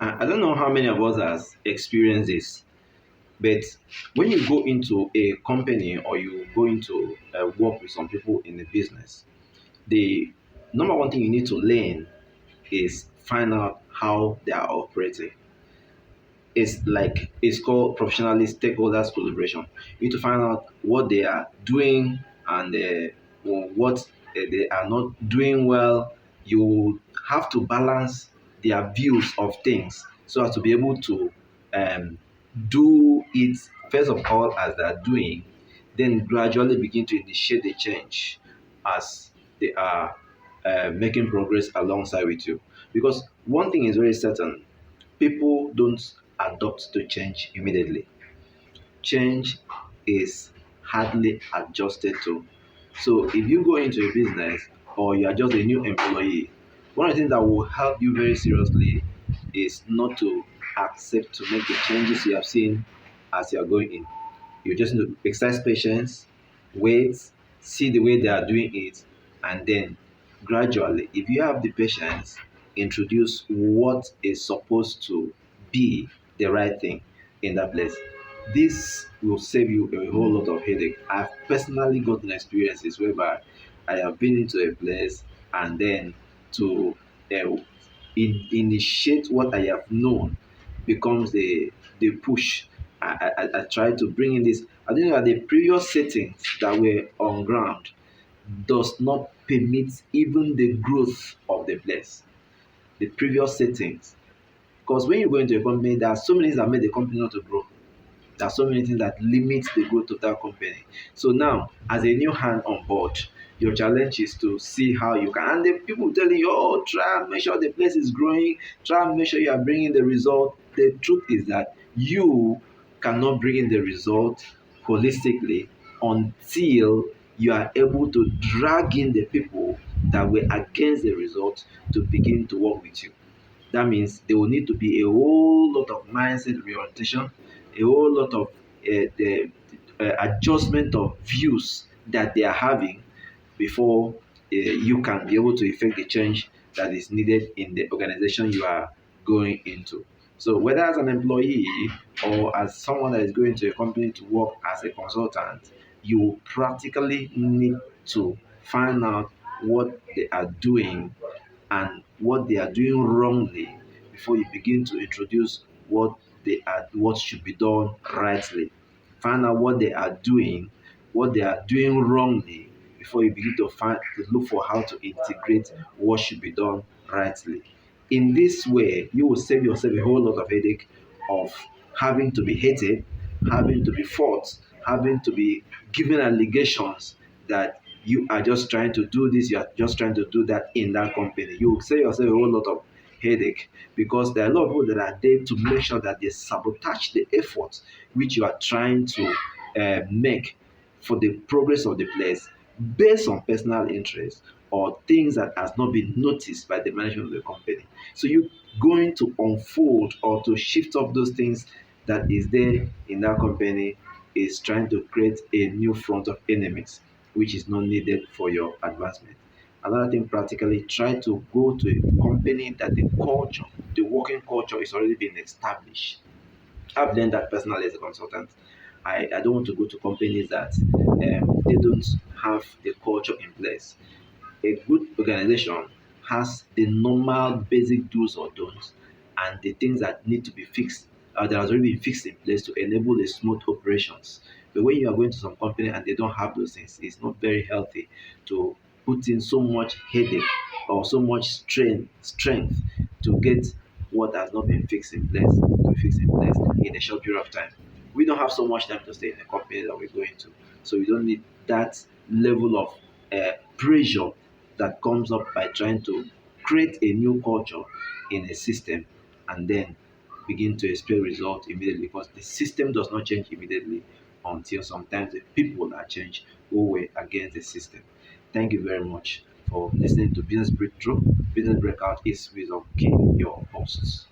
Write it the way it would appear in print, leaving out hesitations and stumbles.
I don't know how many of us has experienced this, but when you go into a company or you go into work with some people in the business, the number one thing you need to learn is find out how they are operating. It's called professionally stakeholders collaboration. You need to find out what they are doing and what they are not doing well. You have to balance their views of things so as to be able to um, do it first of all as they are doing, then gradually begin to initiate the change as they are making progress alongside with you. Because one thing is very certain, people don't adopt to change immediately. Change is hardly adjusted to. So if you go into a business or you are just a new employee, one of the things that will help you very seriously is not to accept to make the changes you have seen as you are going in. You just need to exercise patience, wait, see the way they are doing it, and then gradually, if you have the patience, introduce what is supposed to be the right thing in that place. This will save you a whole lot of headache. I've personally gotten experiences whereby I have been into a place and then to uh, initiate what I have known becomes the push. I try to bring in this. I think that the previous settings that were on ground does not permit even the growth of the place. The previous settings. Because when you go into a company, there are so many things that make the company not to grow. There are so many things that limit the growth of that company. So now, as a new hand on board, your challenge is to see how you can. And the people telling you, oh, try and make sure the place is growing, try and make sure you are bringing the result. The truth is that you cannot bring in the result holistically until you are able to drag in the people that were against the result to begin to work with you. That means there will need to be a whole lot of mindset reorientation, a whole lot of the adjustment of views that they are having before you can be able to effect the change that is needed in the organization you are going into. So whether as an employee or as someone that is going to a company to work as a consultant, you practically need to find out what they are doing and what they are doing wrongly before you begin to introduce what should be done rightly. Find out what they are doing wrongly before you begin to look for how to integrate what should be done rightly. In this way, you will save yourself a whole lot of headache of having to be hated, having to be fought, having to be given allegations that you are just trying to do this, you are just trying to do that in that company. You will save yourself a whole lot of headache because there are a lot of people that are there to make sure that they sabotage the effort which you are trying to make for the progress of the place based on personal interest or things that has not been noticed by the management of the company. So you going to unfold or to shift up those things that is there in that company is trying to create a new front of enemies which is not needed for your advancement. Another thing, practically try to go to a company that the culture, the working culture is already been established. I've learned that personally as a consultant. I don't want to go to companies that they don't have the culture in place. A good organization has the normal basic do's or don'ts and the things that need to be fixed that has already been fixed in place to enable the smooth operations. But when you are going to some company and they don't have those things, it's not very healthy to put in so much headache or so much strength to get what has not been fixed in place to be fixed in place in a short period of time. We don't have so much time to stay in the company that we're going to, so we don't need that level of pressure that comes up by trying to create a new culture in a system and then begin to expect results immediately because the system does not change immediately until sometimes the people are changed who were against the system. Thank you very much for listening to Business Breakthrough. Business Breakout is with King, your hosts.